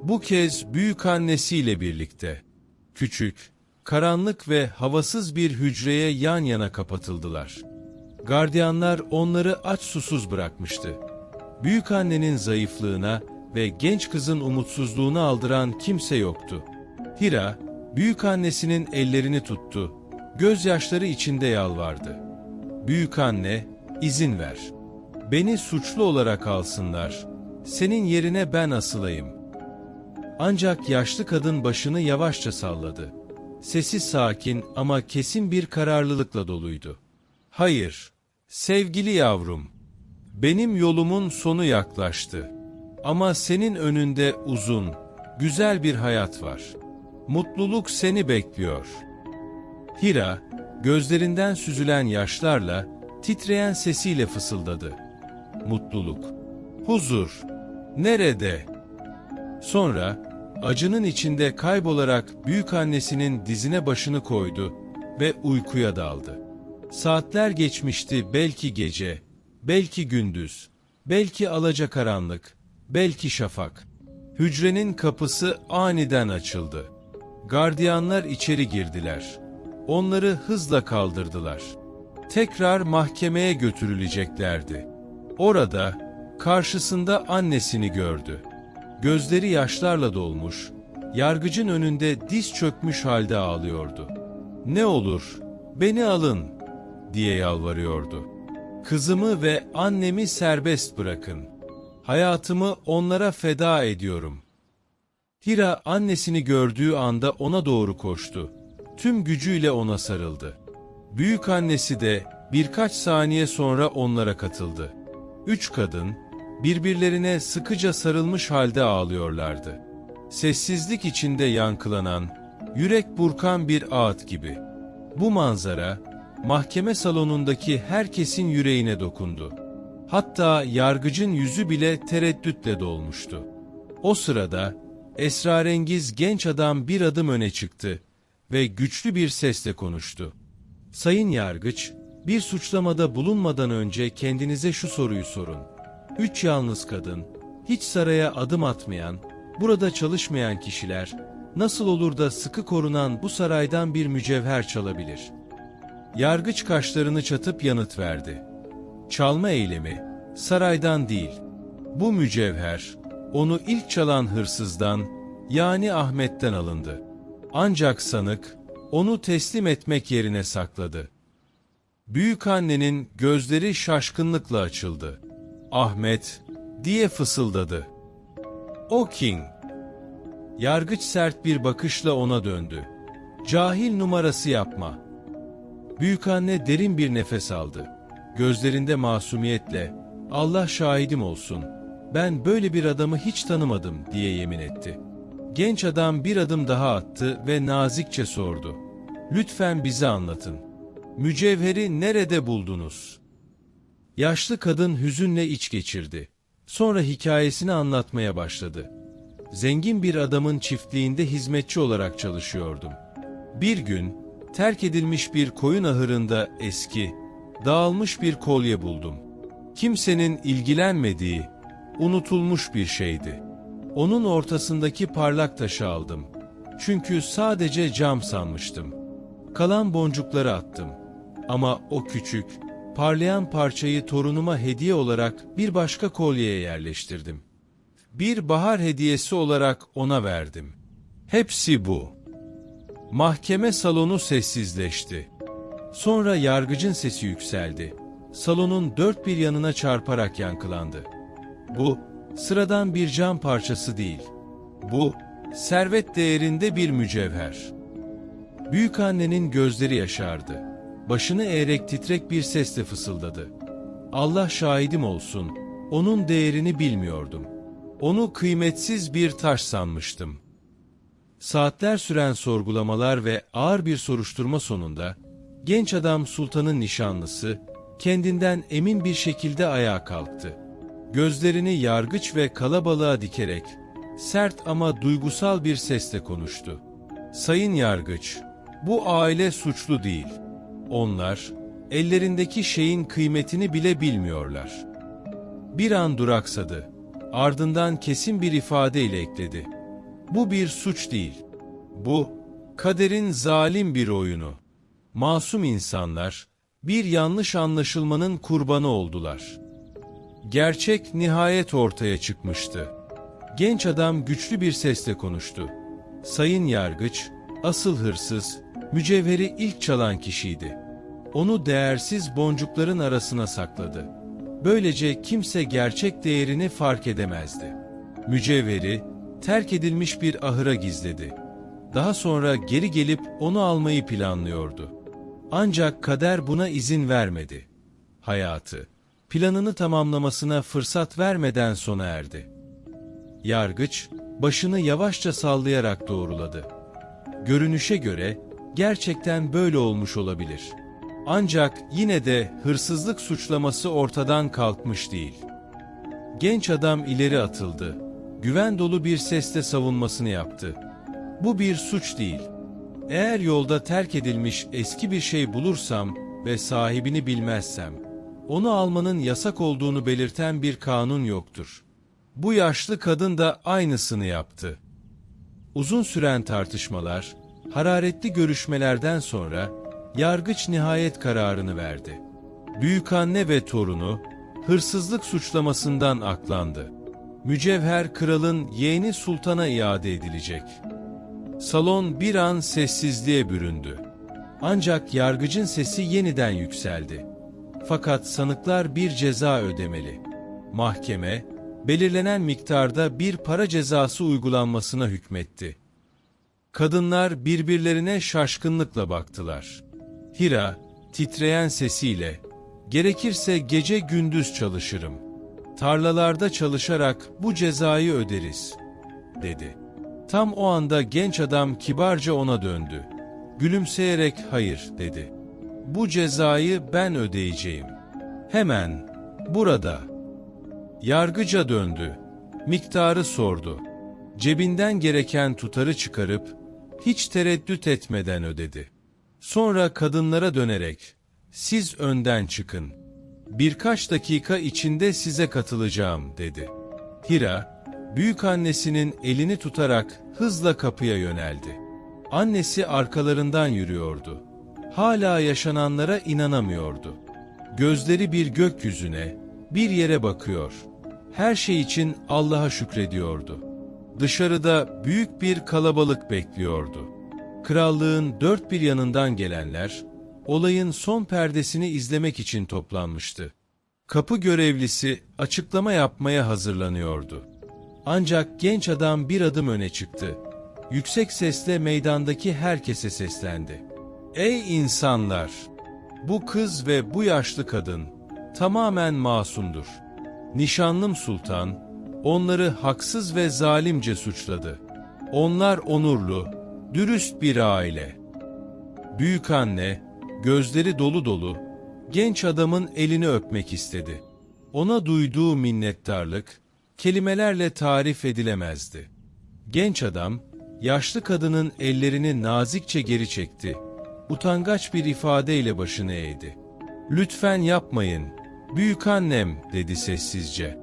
Bu kez büyükannesiyle birlikte. Küçük, karanlık ve havasız bir hücreye yan yana kapatıldılar. Gardiyanlar onları aç susuz bırakmıştı. Büyükannenin zayıflığına ve genç kızın umutsuzluğuna aldıran kimse yoktu. Hira, Büyükannesinin ellerini tuttu. Gözyaşları içinde yalvardı. "Büyükanne, izin ver. Beni suçlu olarak alsınlar. Senin yerine ben asılayım." Ancak yaşlı kadın başını yavaşça salladı. Sesi sakin ama kesin bir kararlılıkla doluydu. "Hayır, sevgili yavrum. Benim yolumun sonu yaklaştı. Ama senin önünde uzun, güzel bir hayat var. Mutluluk seni bekliyor." Hira, gözlerinden süzülen yaşlarla, titreyen sesiyle fısıldadı. "Mutluluk, huzur, nerede?" Sonra, acının içinde kaybolarak büyükannesinin dizine başını koydu ve uykuya daldı. Saatler geçmişti, belki gece, belki gündüz, belki alacakaranlık, belki şafak. Hücrenin kapısı aniden açıldı. Gardiyanlar içeri girdiler. Onları hızla kaldırdılar. Tekrar mahkemeye götürüleceklerdi. Orada, karşısında annesini gördü. Gözleri yaşlarla dolmuş, yargıcın önünde diz çökmüş halde ağlıyordu. "Ne olur, beni alın," diye yalvarıyordu. "Kızımı ve annemi serbest bırakın. Hayatımı onlara feda ediyorum." Hira annesini gördüğü anda ona doğru koştu. Tüm gücüyle ona sarıldı. Büyükannesi de birkaç saniye sonra onlara katıldı. 3 kadın, birbirlerine sıkıca sarılmış halde ağlıyorlardı. Sessizlik içinde yankılanan, yürek burkan bir ağıt gibi. Bu manzara, mahkeme salonundaki herkesin yüreğine dokundu. Hatta yargıcın yüzü bile tereddütle dolmuştu. O sırada, esrarengiz genç adam bir adım öne çıktı ve güçlü bir sesle konuştu. "Sayın Yargıç, bir suçlamada bulunmadan önce kendinize şu soruyu sorun. 3 yalnız kadın, hiç saraya adım atmayan, burada çalışmayan kişiler, nasıl olur da sıkı korunan bu saraydan bir mücevher çalabilir?" Yargıç kaşlarını çatıp yanıt verdi. "Çalma eylemi, saraydan değil. Bu mücevher, onu ilk çalan hırsızdan, yani Ahmet'ten alındı. Ancak sanık, onu teslim etmek yerine sakladı." Büyükannenin gözleri şaşkınlıkla açıldı. "Ahmet," diye fısıldadı. "O kim?" Yargıç sert bir bakışla ona döndü. "Cahil numarası yapma." Büyükanne derin bir nefes aldı. Gözlerinde masumiyetle, "Allah şahidim olsun, ben böyle bir adamı hiç tanımadım," diye yemin etti. Genç adam bir adım daha attı ve nazikçe sordu. "Lütfen bize anlatın. Mücevheri nerede buldunuz?" Yaşlı kadın hüzünle iç geçirdi. Sonra hikayesini anlatmaya başladı. "Zengin bir adamın çiftliğinde hizmetçi olarak çalışıyordum. Bir gün, terk edilmiş bir koyun ahırında eski, dağılmış bir kolye buldum. Kimsenin ilgilenmediği, unutulmuş bir şeydi. Onun ortasındaki parlak taşı aldım. Çünkü sadece cam sanmıştım. Kalan boncukları attım. Ama o küçük, parlayan parçayı torunuma hediye olarak bir başka kolyeye yerleştirdim. Bir bahar hediyesi olarak ona verdim. Hepsi bu." Mahkeme salonu sessizleşti. Sonra yargıcın sesi yükseldi. Salonun dört bir yanına çarparak yankılandı. "Bu, sıradan bir cam parçası değil. Bu, servet değerinde bir mücevher." Büyükannenin gözleri yaşardı. Başını eğerek titrek bir sesle fısıldadı. "Allah şahidim olsun, onun değerini bilmiyordum. Onu kıymetsiz bir taş sanmıştım." Saatler süren sorgulamalar ve ağır bir soruşturma sonunda, genç adam sultanın nişanlısı, kendinden emin bir şekilde ayağa kalktı. Gözlerini yargıç ve kalabalığa dikerek, sert ama duygusal bir sesle konuştu. "Sayın Yargıç, bu aile suçlu değil. Onlar, ellerindeki şeyin kıymetini bile bilmiyorlar." Bir an duraksadı, ardından kesin bir ifadeyle ekledi. "Bu bir suç değil. Bu, kaderin zalim bir oyunu. Masum insanlar, bir yanlış anlaşılmanın kurbanı oldular." Gerçek nihayet ortaya çıkmıştı. Genç adam güçlü bir sesle konuştu. "Sayın Yargıç, Asıl hırsız, mücevheri ilk çalan kişiydi. Onu değersiz boncukların arasına sakladı. Böylece kimse gerçek değerini fark edemezdi. Mücevheri terk edilmiş bir ahıra gizledi. Daha sonra geri gelip onu almayı planlıyordu. Ancak kader buna izin vermedi. Hayatı, planını tamamlamasına fırsat vermeden sona erdi. Yargıç, başını yavaşça sallayarak doğruladı. Görünüşe göre, gerçekten böyle olmuş olabilir. Ancak yine de hırsızlık suçlaması ortadan kalkmış değil. Genç adam ileri atıldı. Güven dolu bir sesle savunmasını yaptı. Bu bir suç değil. Eğer yolda terk edilmiş eski bir şey bulursam ve sahibini bilmezsem, onu almanın yasak olduğunu belirten bir kanun yoktur. Bu yaşlı kadın da aynısını yaptı. Uzun süren tartışmalar, hararetli görüşmelerden sonra yargıç nihayet kararını verdi. Büyükanne ve torunu hırsızlık suçlamasından aklandı. Mücevher kralın yeğeni sultana iade edilecek. Salon bir an sessizliğe büründü. Ancak yargıcın sesi yeniden yükseldi. Fakat sanıklar bir ceza ödemeli. Mahkeme, belirlenen miktarda bir para cezası uygulanmasına hükmetti. Kadınlar birbirlerine şaşkınlıkla baktılar. Hira, titreyen sesiyle, "Gerekirse gece gündüz çalışırım. Tarlalarda çalışarak bu cezayı öderiz," dedi. Tam o anda genç adam kibarca ona döndü. Gülümseyerek "Hayır," dedi. "Bu cezayı ben ödeyeceğim. Hemen, burada." Yargıca döndü. Miktarı sordu. Cebinden gereken tutarı çıkarıp, hiç tereddüt etmeden ödedi. Sonra kadınlara dönerek, "Siz önden çıkın. Birkaç dakika içinde size katılacağım," dedi. Hira, büyükannesinin elini tutarak hızla kapıya yöneldi. Annesi arkalarından yürüyordu. Hala yaşananlara inanamıyordu. Gözleri bir gökyüzüne, bir yere bakıyor. Her şey için Allah'a şükrediyordu. Dışarıda büyük bir kalabalık bekliyordu. Krallığın dört bir yanından gelenler, olayın son perdesini izlemek için toplanmıştı. Kapı görevlisi açıklama yapmaya hazırlanıyordu. Ancak genç adam bir adım öne çıktı. Yüksek sesle meydandaki herkese seslendi. "Ey insanlar! Bu kız ve bu yaşlı kadın tamamen masumdur. Nişanlım Sultan, onları haksız ve zalimce suçladı. Onlar onurlu, dürüst bir aile." Büyükanne, gözleri dolu dolu, genç adamın elini öpmek istedi. Ona duyduğu minnettarlık, kelimelerle tarif edilemezdi. Genç adam, yaşlı kadının ellerini nazikçe geri çekti. Utangaç bir ifadeyle başını eğdi. "Lütfen yapmayın, büyükannem," dedi sessizce.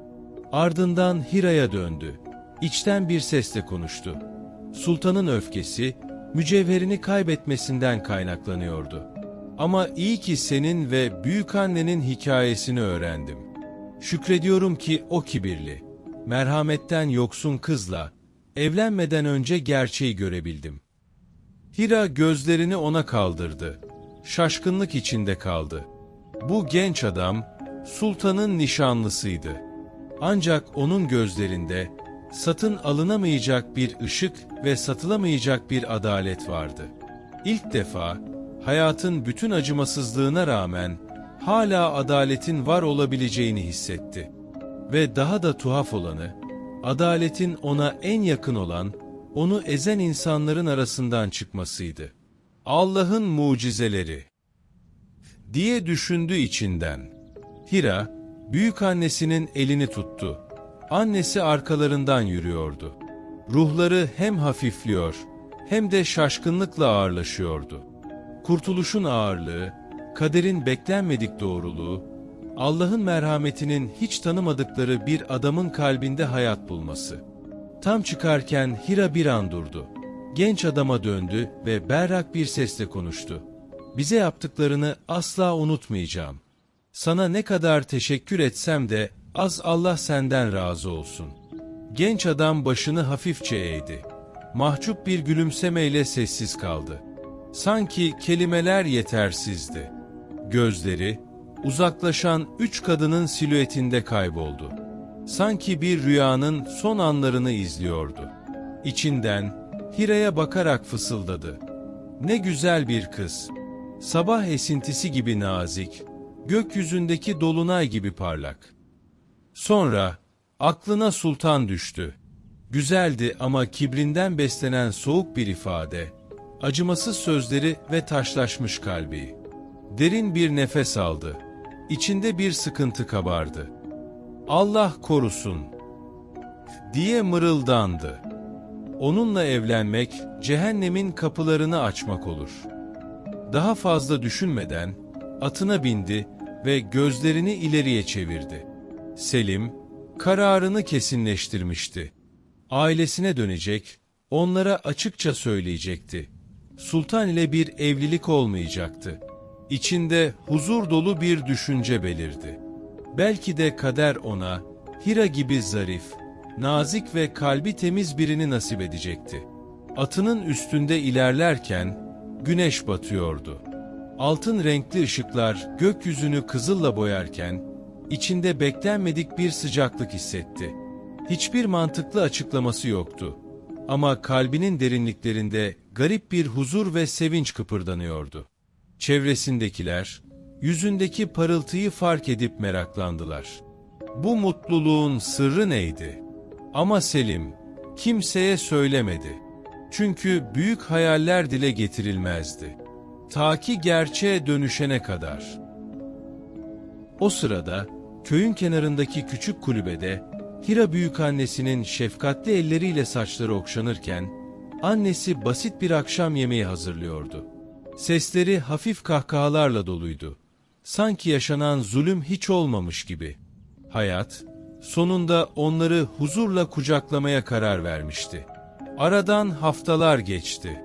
Ardından Hira'ya döndü. İçten bir sesle konuştu. Sultanın öfkesi, mücevherini kaybetmesinden kaynaklanıyordu. "Ama iyi ki senin ve büyükannenin hikayesini öğrendim. Şükrediyorum ki o kibirli, merhametten yoksun kızla evlenmeden önce gerçeği görebildim." Hira gözlerini ona kaldırdı. Şaşkınlık içinde kaldı. Bu genç adam, sultanın nişanlısıydı. Ancak onun gözlerinde satın alınamayacak bir ışık ve satılamayacak bir adalet vardı. İlk defa, hayatın bütün acımasızlığına rağmen, hala adaletin var olabileceğini hissetti. Ve daha da tuhaf olanı, adaletin ona en yakın olan, onu ezen insanların arasından çıkmasıydı. "Allah'ın mucizeleri," diye düşündü içinden. Hira, büyükannesinin elini tuttu. Annesi arkalarından yürüyordu. Ruhları hem hafifliyor, hem de şaşkınlıkla ağırlaşıyordu. Kurtuluşun ağırlığı, kaderin beklenmedik doğruluğu, Allah'ın merhametinin hiç tanımadıkları bir adamın kalbinde hayat bulması. Tam çıkarken Hira bir an durdu. Genç adama döndü ve berrak bir sesle konuştu. "Bize yaptıklarını asla unutmayacağım. Sana ne kadar teşekkür etsem de az, Allah senden razı olsun." Genç adam başını hafifçe eğdi. mahcup bir gülümsemeyle sessiz kaldı. Sanki kelimeler yetersizdi. Gözleri, uzaklaşan 3 kadının silüetinde kayboldu. Sanki bir rüyanın son anlarını izliyordu. İçinden Hira'ya bakarak fısıldadı. Ne güzel bir kız. Sabah esintisi gibi nazik, gökyüzündeki dolunay gibi parlak. Sonra aklına Sultan düştü. Güzeldi ama kibrinden beslenen soğuk bir ifade, acımasız sözleri ve taşlaşmış kalbi. Derin bir nefes aldı. İçinde bir sıkıntı kabardı. Allah korusun diye mırıldandı. Onunla evlenmek, cehennemin kapılarını açmak olur. Daha fazla düşünmeden atına bindi ve gözlerini ileriye çevirdi. Selim, kararını kesinleştirmişti. Ailesine dönecek, onlara açıkça söyleyecekti. Sultan ile bir evlilik olmayacaktı. İçinde huzur dolu bir düşünce belirdi. Belki de kader ona, Hira gibi zarif, nazik ve kalbi temiz birini nasip edecekti. Atının üstünde ilerlerken, güneş batıyordu. Altın renkli ışıklar gökyüzünü kızılla boyarken, içinde beklenmedik bir sıcaklık hissetti. Hiçbir mantıklı açıklaması yoktu. Ama kalbinin derinliklerinde garip bir huzur ve sevinç kıpırdanıyordu. Çevresindekiler, yüzündeki parıltıyı fark edip meraklandılar. Bu mutluluğun sırrı neydi? Ama Selim, kimseye söylemedi. Çünkü büyük hayaller dile getirilmezdi. Ta ki gerçeğe dönüşene kadar. O sırada, köyün kenarındaki küçük kulübede, Hira büyükannesinin şefkatli elleriyle saçları okşanırken, annesi basit bir akşam yemeği hazırlıyordu. Sesleri hafif kahkahalarla doluydu. Sanki yaşanan zulüm hiç olmamış gibi. Hayat, sonunda onları huzurla kucaklamaya karar vermişti. Aradan haftalar geçti.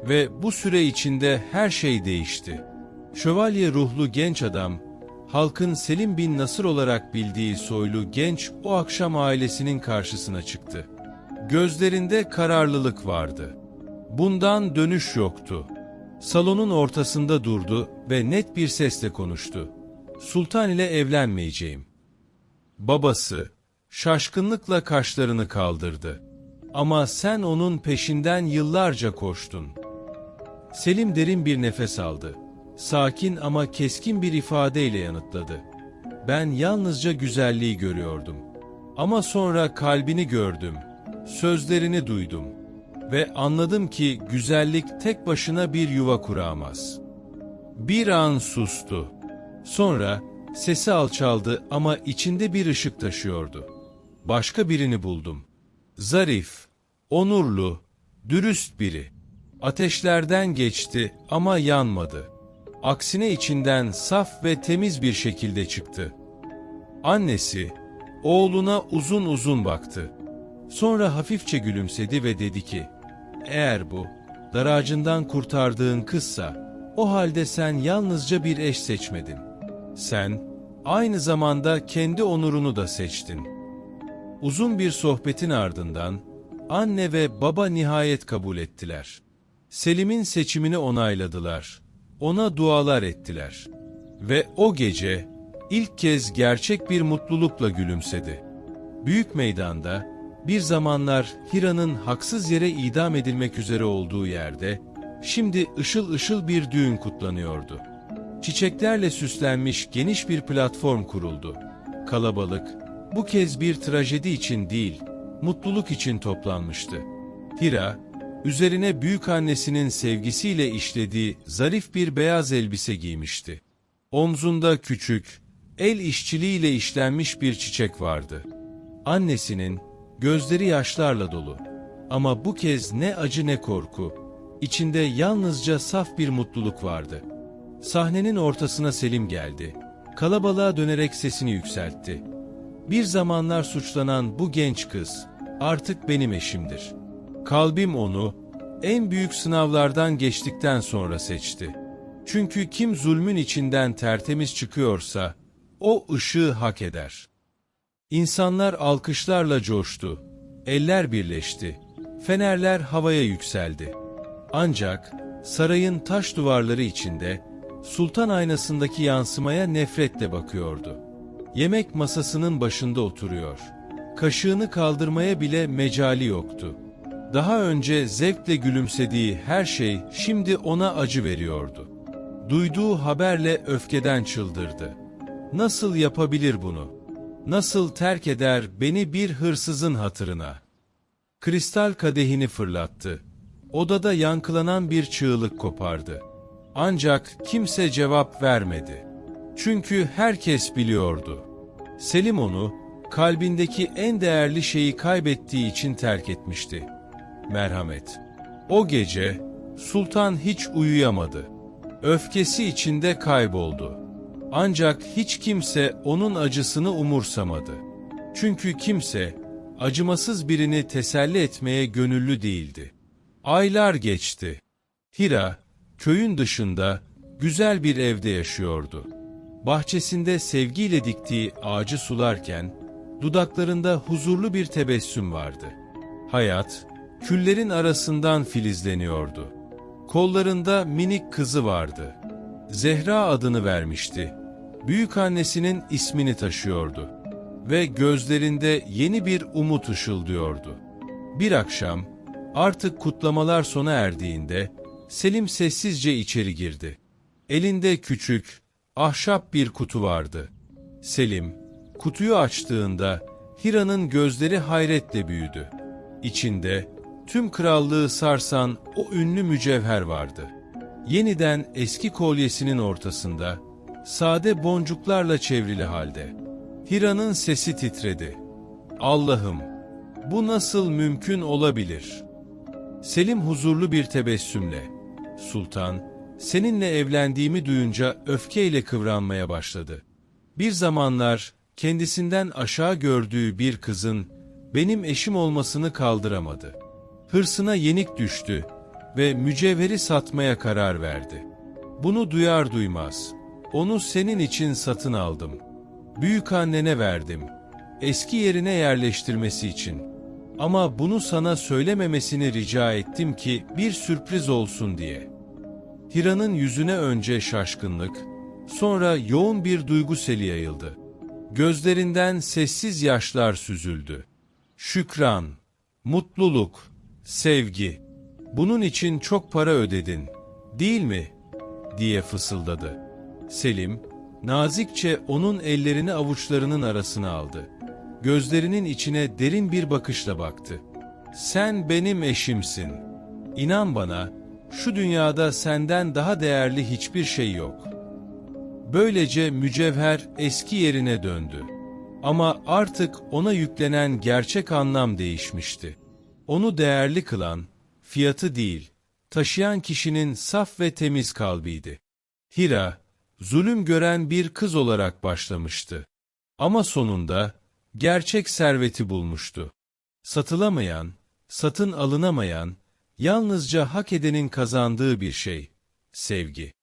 Ve bu süre içinde her şey değişti. Şövalye ruhlu genç adam, halkın Selim bin Nasır olarak bildiği soylu genç o akşam ailesinin karşısına çıktı. Gözlerinde kararlılık vardı. Bundan dönüş yoktu. Salonun ortasında durdu ve net bir sesle konuştu. Sultan ile evlenmeyeceğim. Babası, şaşkınlıkla kaşlarını kaldırdı. Ama sen onun peşinden yıllarca koştun. Selim derin bir nefes aldı. Sakin ama keskin bir ifadeyle yanıtladı. Ben yalnızca güzelliği görüyordum. Ama sonra kalbini gördüm. Sözlerini duydum. Ve anladım ki güzellik tek başına bir yuva kuramaz. Bir an sustu. Sonra sesi alçaldı ama içinde bir ışık taşıyordu. Başka birini buldum. Zarif, onurlu, dürüst biri. Ateşlerden geçti ama yanmadı. Aksine içinden saf ve temiz bir şekilde çıktı. Annesi, oğluna uzun uzun baktı. Sonra hafifçe gülümsedi ve dedi ki, eğer bu, dar ağacından kurtardığın kızsa, o halde sen yalnızca bir eş seçmedin. Sen, aynı zamanda kendi onurunu da seçtin. Uzun bir sohbetin ardından, anne ve baba nihayet kabul ettiler. Selim'in seçimini onayladılar. Ona dualar ettiler. Ve o gece, ilk kez gerçek bir mutlulukla gülümsedi. Büyük meydanda, bir zamanlar Hira'nın haksız yere idam edilmek üzere olduğu yerde, şimdi ışıl ışıl bir düğün kutlanıyordu. Çiçeklerle süslenmiş geniş bir platform kuruldu. Kalabalık, bu kez bir trajedi için değil, mutluluk için toplanmıştı. Hira, üzerine büyükannesinin sevgisiyle işlediği zarif bir beyaz elbise giymişti. Omzunda küçük, el işçiliğiyle işlenmiş bir çiçek vardı. Annesinin, gözleri yaşlarla dolu. Ama bu kez ne acı ne korku, içinde yalnızca saf bir mutluluk vardı. Sahnenin ortasına Selim geldi. Kalabalığa dönerek sesini yükseltti. Bir zamanlar suçlanan bu genç kız, artık benim eşimdir. Kalbim onu, en büyük sınavlardan geçtikten sonra seçti. Çünkü kim zulmün içinden tertemiz çıkıyorsa, o ışığı hak eder. İnsanlar alkışlarla coştu. Eller birleşti. Fenerler havaya yükseldi. Ancak sarayın taş duvarları içinde sultan aynasındaki yansımaya nefretle bakıyordu. Yemek masasının başında oturuyor. Kaşığını kaldırmaya bile mecali yoktu. Daha önce zevkle gülümsediği her şey şimdi ona acı veriyordu. Duyduğu haberle öfkeden çıldırdı. Nasıl yapabilir bunu? Nasıl terk eder beni bir hırsızın hatırına? Kristal kadehini fırlattı. Odada yankılanan bir çığlık kopardı. Ancak kimse cevap vermedi. Çünkü herkes biliyordu. Selim onu, kalbindeki en değerli şeyi kaybettiği için terk etmişti. Merhamet. O gece, sultan hiç uyuyamadı. Öfkesi içinde kayboldu. Ancak hiç kimse onun acısını umursamadı. Çünkü kimse, acımasız birini teselli etmeye gönüllü değildi. Aylar geçti. Hira, köyün dışında, güzel bir evde yaşıyordu. Bahçesinde sevgiyle diktiği ağacı sularken, dudaklarında huzurlu bir tebessüm vardı. Hayat, küllerin arasından filizleniyordu. Kollarında minik kızı vardı. Zehra adını vermişti. Büyükannesinin ismini taşıyordu. Ve gözlerinde yeni bir umut ışıldıyordu. Bir akşam, artık kutlamalar sona erdiğinde, Selim sessizce içeri girdi. Elinde küçük, ahşap bir kutu vardı. Selim, kutuyu açtığında, Hira'nın gözleri hayretle büyüdü. İçinde, tüm krallığı sarsan o ünlü mücevher vardı. Yeniden eski kolyesinin ortasında, sade boncuklarla çevrili halde. Hira'nın sesi titredi. Allah'ım, bu nasıl mümkün olabilir? Selim huzurlu bir tebessümle, Sultan, seninle evlendiğimi duyunca öfkeyle kıvranmaya başladı. Bir zamanlar kendisinden aşağı gördüğü bir kızın benim eşim olmasını kaldıramadı. Hırsına yenik düştü ve mücevheri satmaya karar verdi. Bunu duyar duymaz, onu senin için satın aldım. Büyükannene verdim, eski yerine yerleştirmesi için. Ama bunu sana söylememesini rica ettim ki bir sürpriz olsun diye. Hira'nın yüzüne önce şaşkınlık, sonra yoğun bir duygu seli yayıldı. Gözlerinden sessiz yaşlar süzüldü. Şükran, mutluluk, sevgi. Bunun için çok para ödedin, değil mi? Diye fısıldadı. Selim, nazikçe onun ellerini avuçlarının arasına aldı. Gözlerinin içine derin bir bakışla baktı. Sen benim eşimsin. İnan bana, şu dünyada senden daha değerli hiçbir şey yok. Böylece mücevher eski yerine döndü. Ama artık ona yüklenen gerçek anlam değişmişti. Onu değerli kılan, fiyatı değil, taşıyan kişinin saf ve temiz kalbiydi. Hira, zulüm gören bir kız olarak başlamıştı. Ama sonunda, gerçek serveti bulmuştu. Satılamayan, satın alınamayan, yalnızca hak edenin kazandığı bir şey, sevgi.